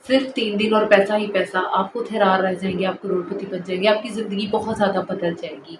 सिर्फ 3 दिन और पैसा ही पैसा, आप खुद हैरान रह जाएंगे, आप करोड़पति बन जाएंगे, आपकी ज़िंदगी बहुत ज़्यादा बदल जाएगी।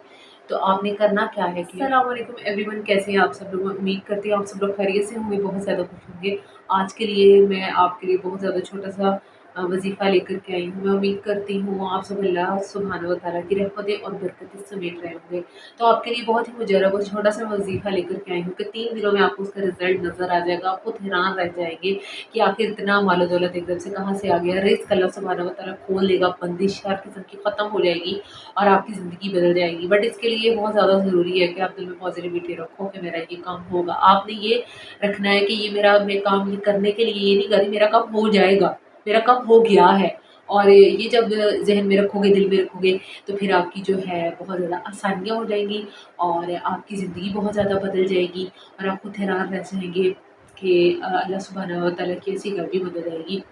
तो आपने करना क्या है कि अस्सलाम वालेकुम एवरीवन, कैसे हैं आप सब लोग? उम्मीद करती हूँ आप सब लोग खैरियत से होंगे, बहुत ज़्यादा खुश होंगे। आज के लिए मैं आपके लिए बहुत ज़्यादा छोटा सा वजीफ़ा लेकर के आई हूँ। मैं उम्मीद करती हूँ आप सब अल्लाह सुब्हानहू व तआला की रहमतें और बरकतें समेट रहे होंगे। तो आपके लिए बहुत ही मुजर्रब और छोटा सा वजीफ़ा लेकर के आई हूँ कि 3 दिनों में आपको उसका रिजल्ट नज़र आ जाएगा। आप खुद हैरान रह जाएंगे कि आखिर इतना मालो दौलत एकदम से कहाँ से आ गया। रिज़्क अल्लाह सुब्हानहू व तआला खोल देगा, बंदिश हर किस्म की ख़त्म हो जाएगी और आपकी ज़िंदगी बदल जाएगी। बट इसके लिए बहुत ज़्यादा ज़रूरी है कि आप दिल में पॉजिटिविटी रखो कि मेरा ये काम होगा। आपने ये रखना है कि ये मैं काम ये करने के लिए ये नहीं कर रही, मेरा काम हो जाएगा, मेरा काम हो गया है। और ये जब ज़हन में रखोगे, दिल में रखोगे, तो फिर आपकी जो है बहुत ज़्यादा आसानियाँ हो जाएंगी और आपकी ज़िंदगी बहुत ज़्यादा बदल जाएगी और आप खुद हैरान रह जाएंगे कि अल्लाह सुब्हानहू व तआला की ऐसी गैबी मदद आएगी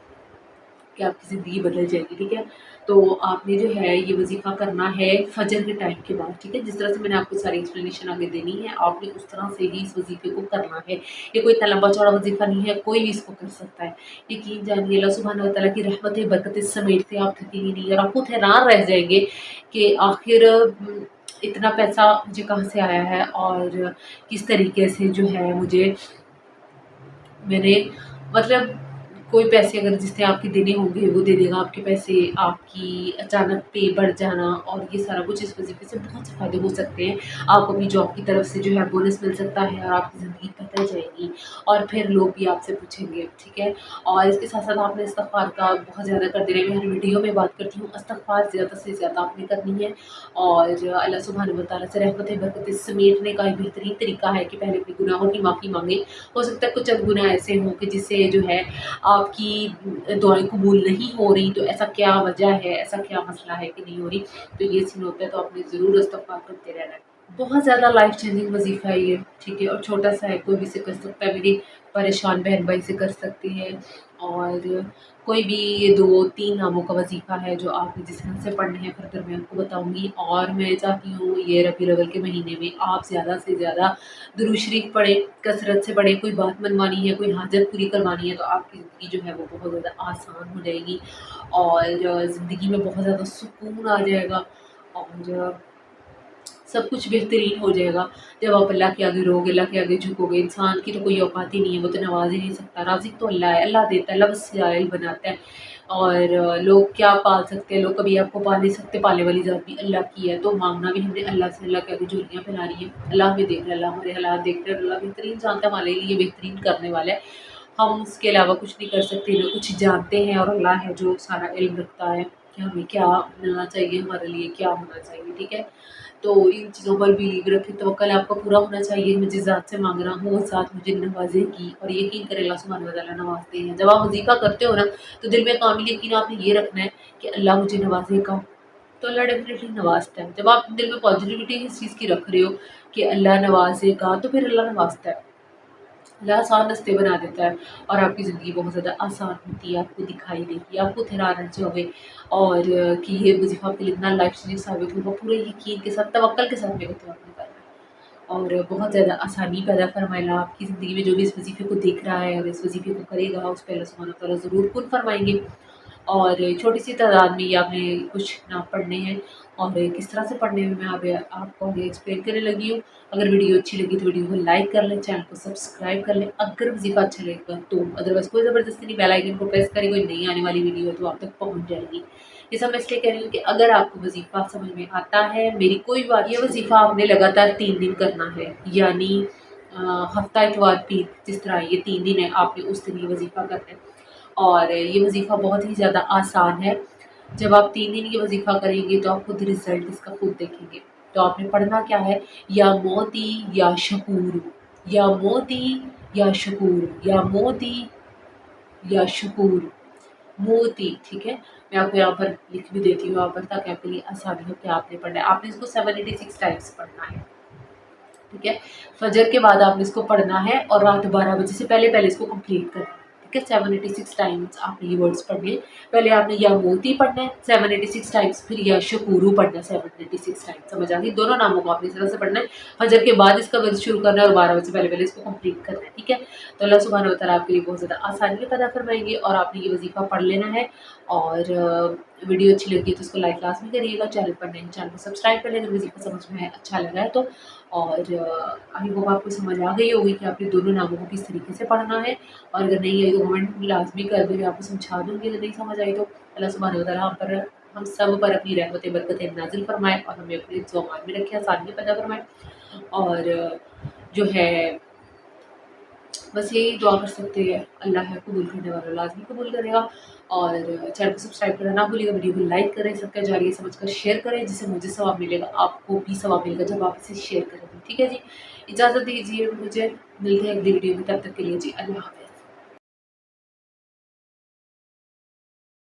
कि आपकी ज़िंदगी बदल जाएगी, ठीक है? तो आपने जो है ये वज़ीफ़ा करना है फ़जर के टाइम के बाद, ठीक है? जिस तरह से मैंने आपको सारी एक्सप्लेनेशन आगे देनी है, आपने उस तरह से ही इस वज़ीफ़े को करना है। ये कोई इतना लंबा चौड़ा वज़ीफ़ा नहीं है, कोई भी इसको कर सकता है। यकीन जानिए अल्लाह सुब्हानहू व तआला की रहमतें, बरकतें समेटते आप थकेंगे नहीं और आप खुद हैरान रह जाएंगे कि आखिर इतना पैसा मुझे कहाँ से आया है और किस तरीके से जो है मुझे मैंने मतलब कोई पैसे अगर जिसने आपके देने होंगे वो दे देगा आपके पैसे, आपकी अचानक पे बढ़ जाना और ये सारा कुछ इस वज़ीफ़े से बहुत से फ़ायदे हो सकते हैं। आपको अपनी जॉब की तरफ से जो है बोनस मिल सकता है और आपकी ज़िंदगी बदल जाएगी और फिर लोग भी आपसे पूछेंगे, ठीक है? और इसके साथ-साथ आपने इस्तिग़फ़ार का बहुत ज़्यादा कर देना है। मैं हर वीडियो में बात करती हूँ, इस्तिग़फ़ार ज़्यादा से ज़्यादा आपने करनी है और अल्लाह सुब्हानहू व तआला से रहमतें, बरकतें समेटने का एक बेहतरीन तरीका है कि पहले अपने गुनाहों की माफ़ी माँगे। हो सकता है कुछ अब गुनाह ऐसे हों कि जिससे जो है आपकी दुआएँ कबूल नहीं हो रही, तो ऐसा क्या वजह है, ऐसा क्या मसला है कि नहीं हो रही? तो ये सीन होता है, तो आपने ज़रूर इस्तिग़फ़ार करते रहना है। बहुत ज़्यादा लाइफ़ चेंजिंग वज़ीफ़ा है ये, ठीक है? और छोटा-सा है, कोई भी इसे कर सकता है, मेरी परेशान बहन-भाई इसे कर सकते हैं और कोई भी ये 2-3 नामों का वज़ीफ़ा है जो आपने जिस तरह से पढ़ने हैं फ़र्दर मैं आपको बताऊँगी। और मैं चाहती हूँ ये रबीउल अव्वल के महीने में आप ज़्यादा से ज़्यादा दुरूद शरीफ पढ़ें, कसरत से पढ़ें। कोई बात मनवानी है, कोई हाजत पूरी करवानी है, तो आपकी ज़िंदगी जो है वो बहुत ज़्यादा आसान हो जाएगी और ज़िंदगी में बहुत ज़्यादा सुकून आ जाएगा और सब कुछ बेहतरीन हो जाएगा। जब आप अल्लाह के आगे रोओगे, अल्लाह के आगे झुकोगे, इंसान की तो कोई औकात ही नहीं है, वो तो नवाज़ ही नहीं सकता। राज़िक तो अल्लाह है, अल्लाह देता है, अल्लाह बस जाहिल बनाता है और लोग क्या पाल सकते हैं, लोग कभी आपको पाल नहीं सकते, पालने वाली ज़ात भी अल्लाह की है। तो माँगना भी हमने अल्लाह से, अल्लाह के आगे झोलियाँ फैला रही हैं। अल्लाह हमें देख रहा है, अल्लाह हमारे हालात देख रहा है, अल्लाह बेहतरीन जानता है, हमारे लिए बेहतरीन करने वाला है। हम उसके अलावा कुछ नहीं कर सकते, ना कुछ जानते हैं और अल्लाह है जो सारा इल्म रखता है कि हमें क्या मिलना चाहिए, हमारे लिए क्या होना चाहिए, ठीक है? तो इन चीज़ों पर बिलीव रखें, तवक्कल आपका पूरा होना चाहिए। मैं जिस ज़ात से माँग रहा हूँ, वो ज़ात मुझे नवाज़ेगी और यकीन करें अल्लाह सुब्हानहू व तआला नवाज़ते हैं। जब आप वज़ीफ़ा करते हो ना, तो दिल में कामिल यकीन आपने ये रखना है कि अल्लाह मुझे नवाज़ेगा, तो अल्लाह डेफ़िनेटली नवाज़ता है। जब आप दिल में पॉज़िटिविटी इस चीज़ की रख रहे हो कि अल्लाह नवाज़ेगा, तो फिर अल्लाह नवाज़ता है। अल्लाह आसान रास्ते बना देता है और आपकी ज़िंदगी बहुत ज़्यादा आसान होती है, आपको दिखाई देगी, आप खुद हैरान रह जाओगे और कि ये वज़ीफ़ा आपके लिए इतना लाइफ़ चेंजिंग साबित होगा। पूरे यकीन के साथ, तवक्कल के साथ मेरे को आपने करना है और बहुत ज़्यादा आसानी पैदा फरमाएगा आपकी ज़िंदगी में। जो भी इस वज़ीफ़े को देख रहा है और इस वज़ीफ़े को करेगा, उस पे अल्लाह सुब्हानहू व तआला ज़रूर कुन फरमाएँगे। और छोटी-सी तादाद में ये आपने कुछ नाम पढ़ने हैं और किस तरह से पढ़ने हैं मैं आपको आगे एक्सप्लेन करने लगी हूँ। अगर वीडियो अच्छी लगी तो वीडियो को लाइक कर लें, चैनल को सब्सक्राइब कर लें अगर वज़ीफ़ा अच्छा लगेगा तो। अदरवाइज़ कोई ज़बरदस्ती नहीं, बेल आइकन को प्रेस करें, कोई नई आने वाली वीडियो है तो आप तक पहुँच जाएगी। ये सब मैं इसलिए कह रही हूँ कि अगर आपको वज़ीफ़ा समझ में आता है, मेरी कोई बात, ये वज़ीफ़ा आपने लगातार 3 दिन करना है, यानी हफ़्ता, इतवार, पीर, जिस तरह ये 3 दिन है, आपने उस दिन ये वज़ीफ़ा करना है। और ये वज़ीफ़ा बहुत ही ज़्यादा आसान है। जब आप 3 दिन ये वज़ीफ़ा करेंगे तो आप खुद रिज़ल्ट इसका खुद देखेंगे। तो आपने पढ़ना क्या है, या मोती या शकूर, या मोती या शकूर, या मोती या शकूर, मोती, ठीक है? मैं आपको यहाँ पर लिख भी देती हूँ यहाँ पर ताकि आपके लिए आसानी हो कि आपने पढ़ना है। आपने इसको 786 टाइम्स पढ़ना है, ठीक है? फ़जर के बाद आपने इसको पढ़ना है और रात 12 बजे से पहले-पहले इसको कंप्लीट करना है। ठीक ठीक है। 786 टाइम्स आपने ये वर्ड्स पढ़ने हैं। पहले आपने या मोती पढ़ना है 786 टाइम्स, फिर या शकूरू पढ़ना है 786 टाइम्स। समझ आ गई? दोनों नामों को आपने इस तरह से पढ़ना है। फजर के बाद इसका वर्ड शुरू करना है और 12 बजे से पहले पहले इसको कंप्लीट करना है, ठीक है। तो अल्लाह सुब्हानहू व तआला आपके लिए बहुत ज़्यादा आसानी पैदा फरमाएंगे और आपने ये वजीफ़ा पढ़ लेना है। और वीडियो अच्छी लगी तो उसको लाइक लाजमी करिएगा। चैनल पर नए चैनल को सब्सक्राइब कर लेना वजीफ़ा समझ में है, अच्छा लगा है तो। और आई होप आपको समझ आ गई होगी कि आपने दोनों नामों को किस तरीके से पढ़ना है। और अगर नहीं आई तो कमेंट लाजमी कर दें, मैं आपको समझा दूँगी। अगर नहीं समझ आई तो अल्लाह सुब्हानहू व तआला हम सब पर अपनी रहमतें बरकतें नाज़िल फरमाए और हमें अपने हिफ्ज़ व अमान में रखे, आसानियाँ पैदा फरमाए। और जो है बस यही दुआ कर सकते हैं, अल्लाह है कबूल करने वाला लाज़मी कबूल करेगा। और चैनल को सब्सक्राइब करना ना भूलिएगा, वीडियो को लाइक करें, सबका जारी समझकर शेयर करें, जिससे मुझे सवाब मिलेगा, आपको भी सवाब मिलेगा जब आप इसे शेयर करेंगे, ठीक है जी। इजाज़त दीजिए मुझे, मिलते हैं अगली वीडियो में, तब तक के लिए जी अल्लाह हाफ़िज़।